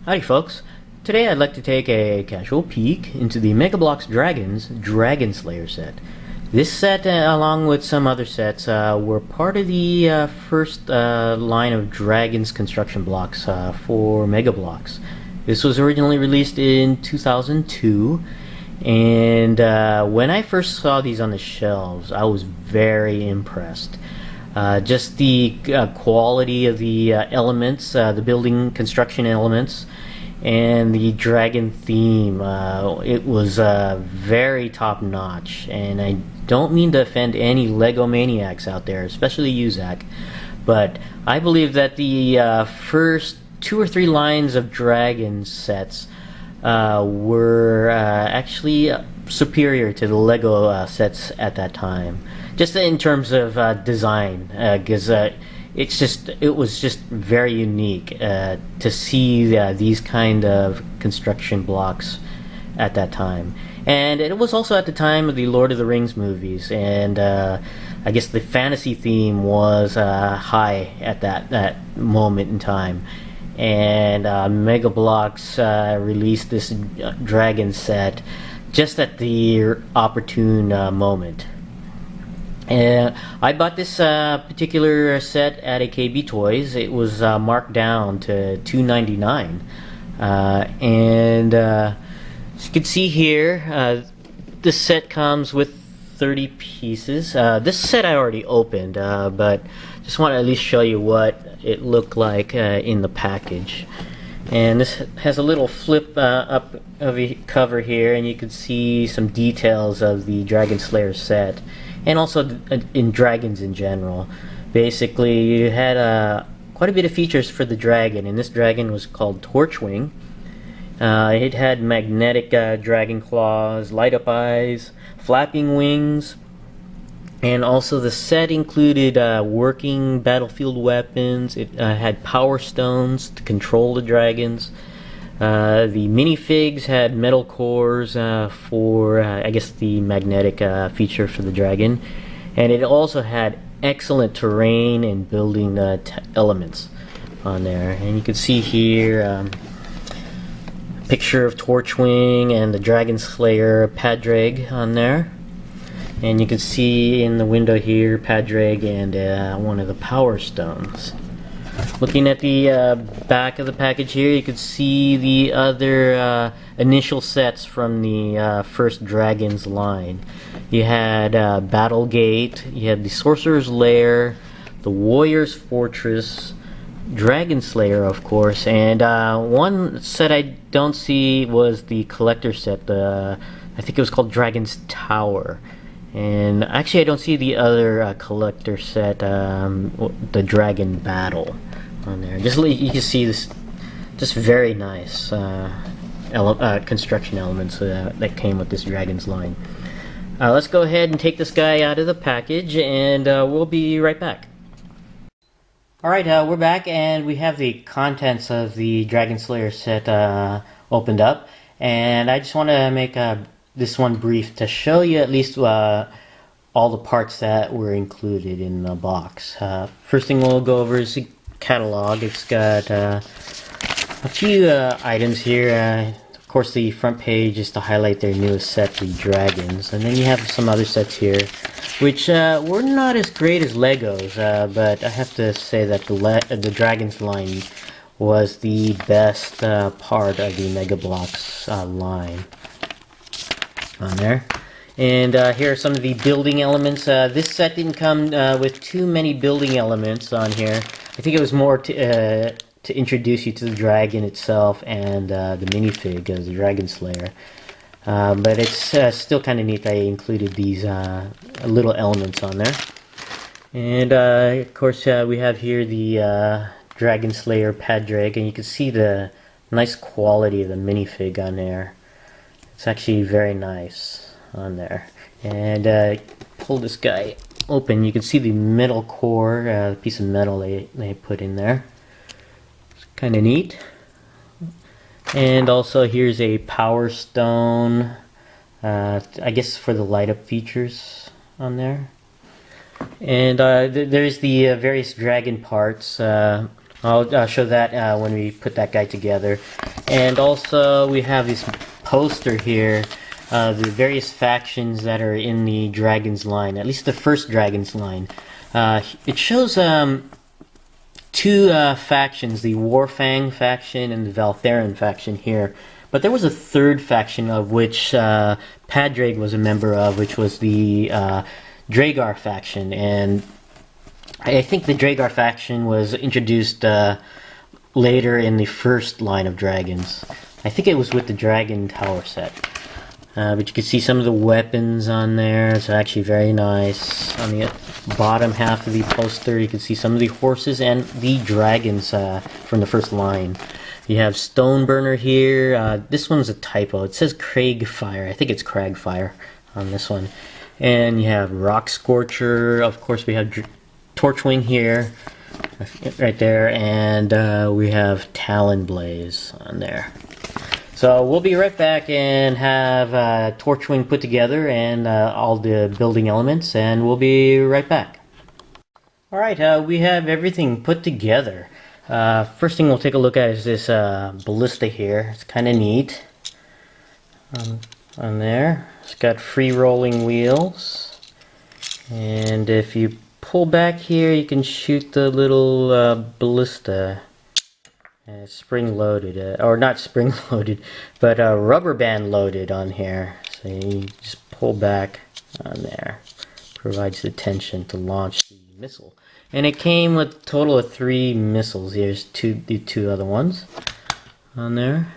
Howdy folks, today I'd like to take a casual peek into the Megabloks Dragons Dragon Slayer set. This set, along with some other sets, were part of the first line of Dragons construction blocks for Megabloks. This was originally released in 2002, and when I first saw these on the shelves, I was very impressed. Just the quality of the elements, the building construction elements, and the dragon theme. It was very top notch, and I don't mean to offend any Lego maniacs out there, especially you, Zach, but I believe that the first 2 or 3 lines of dragon sets were actually superior to the Lego sets at that time, just in terms of design, because it was just very unique to see these kind of construction blocks at that time. And it was also at the time of the Lord of the Rings movies, and I guess the fantasy theme was high at that moment in time. And Megabloks released this dragon set just at the opportune moment. I bought this particular set at KB Toys. It was marked down to $2.99, and as you can see here, this set comes with 30 pieces. This set I already opened, but just want to at least show you what it looked like in the package. And this has a little flip up of a cover here, and you can see some details of the Dragon Slayer set, and also in dragons in general. Basically, you had quite a bit of features for the dragon, and this dragon was called Torchwing. It had magnetic dragon claws, light up eyes, flapping wings, and also the set included working battlefield weapons. It had power stones to control the dragons. The minifigs had metal cores for, I guess, the magnetic feature for the dragon. And it also had excellent terrain and building elements on there. And you can see here a picture of Torchwing and the Dragon Slayer Padraig on there. And you can see in the window here Padraig and one of the power stones. Looking at the back of the package here, you can see the other initial sets from the first Dragons line. You had Battle Gate, you had the Sorcerer's Lair, the Warrior's Fortress, Dragon Slayer, of course, and one set I don't see was the collector set. I think it was called Dragon's Tower. And actually I don't see the other collector set, the Dragon Battle on there. Just you can see this, just very nice construction elements that came with this Dragons line. Let's go ahead and take this guy out of the package, and we'll be right back. Alright, we're back, and we have the contents of the Dragon Slayer set opened up, and I just want to make this one brief to show you at least all the parts that were included in the box. First thing we'll go over is the catalog. It's got a few items here. Of course, the front page is to highlight their newest set, the Dragons, and then you have some other sets here which were not as great as Legos, but I have to say that the Dragons line was the best part of the Megabloks line on there. And here are some of the building elements. This set didn't come with too many building elements on here. I think it was more to introduce you to the dragon itself and the minifig of the Dragon Slayer. But it's still kind of neat that I included these little elements on there. And of course we have here the Dragon Slayer Padraig, and you can see the nice quality of the minifig on there. It's actually very nice on there. And pull this guy open, you can see the metal core, the piece of metal they put in there. It's kind of neat. And also here's a power stone I guess for the light up features on there. And there's the various dragon parts. I'll show that when we put that guy together. And also we have this poster here, the various factions that are in the Dragons line, at least the first Dragons line. It shows two factions, the Warfang faction and the Valtheran faction here. But there was a third faction of which Padraig was a member of, which was the Dragar faction. And I think the Dragar faction was introduced later in the first line of dragons. I think it was with the Dragon Tower set. But you can see some of the weapons on there. It's actually very nice. On the bottom half of the poster, you can see some of the horses and the dragons from the first line. You have Stoneburner here. This one's a typo. It says Cragfire. I think it's Cragfire on this one. And you have Rock Scorcher. Of course, we have Torchwing here, right there. And we have Talonblaze on there. So we'll be right back and have Torchwing put together and all the building elements, and we'll be right back. Alright, we have everything put together. First thing we'll take a look at is this ballista here. It's kind of neat. On there. It's got free rolling wheels. And if you pull back here, you can shoot the little ballista. It's spring loaded, or not spring loaded, but rubber band loaded on here. So you just pull back on there. Provides the tension to launch the missile. And it came with a total of 3 missiles. Here's the two other ones on there.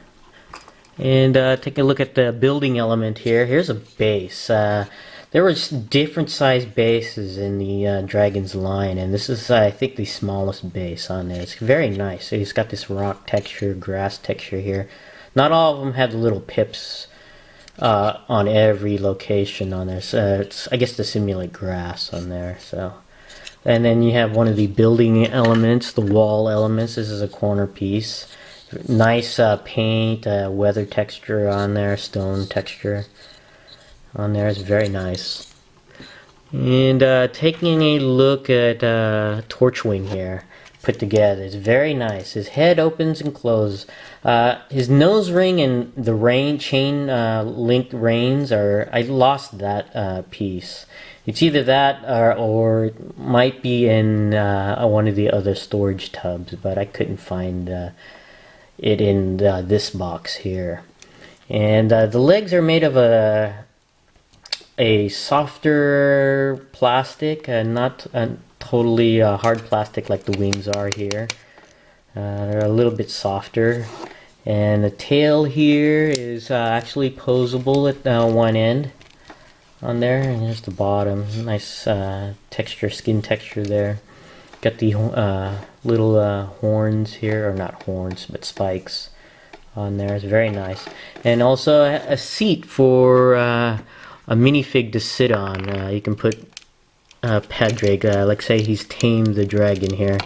And take a look at the building element here. Here's a base. There was different size bases in the Dragons line, and this is, I think, the smallest base on there. It's very nice. So it's got this rock texture, grass texture here. Not all of them have the little pips on every location on there. So it's, I guess, to simulate grass on there. So, and then you have one of the building elements, the wall elements. This is a corner piece. Nice paint, weather texture on there, stone texture on there. Is very nice. And taking a look at Torchwing here, put together, it's very nice. His head opens and closes. His nose ring and the chain linked reins are, I lost that piece. It's either that or it might be in one of the other storage tubs, but I couldn't find it in this box here. And the legs are made of a softer plastic, not totally hard plastic like the wings are here. They're a little bit softer. And the tail here is actually posable at one end on there. And here's the bottom. Nice texture, skin texture there. Got the little horns here, or not horns, but spikes on there. It's very nice. And also a seat for a minifig to sit on. You can put Padraig, like say he's tamed the dragon here.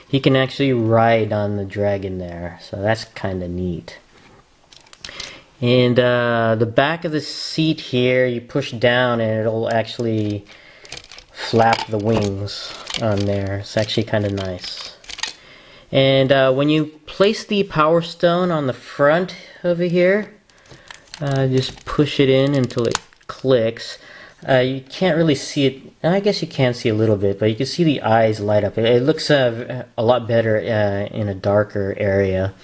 He can actually ride on the dragon there, so that's kind of neat. And the back of the seat here, you push down and it'll actually flap the wings on there. It's actually kind of nice. And when you place the power stone on the front over here, just push it in until it clicks. You can't really see it. I guess you can see a little bit, but you can see the eyes light up. It looks a lot better in a darker area.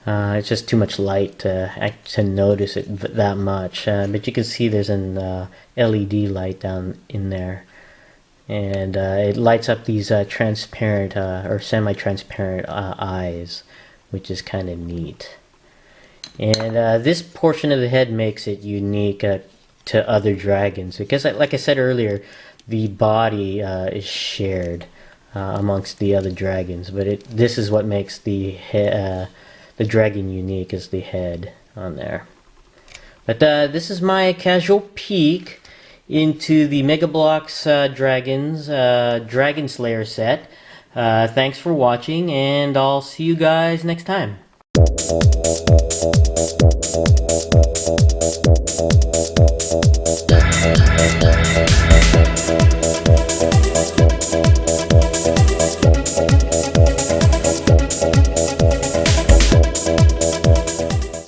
It's just too much light to notice it that much. But you can see there's an LED light down in there. And it lights up these transparent or semi-transparent eyes, which is kind of neat. And this portion of the head makes it unique to other dragons, because like I said earlier, the body is shared amongst the other dragons, but this is what makes the dragon unique, is the head on there. But this is my casual peek into the Megabloks Dragons Dragon Slayer set. Thanks for watching, and I'll see you guys next time.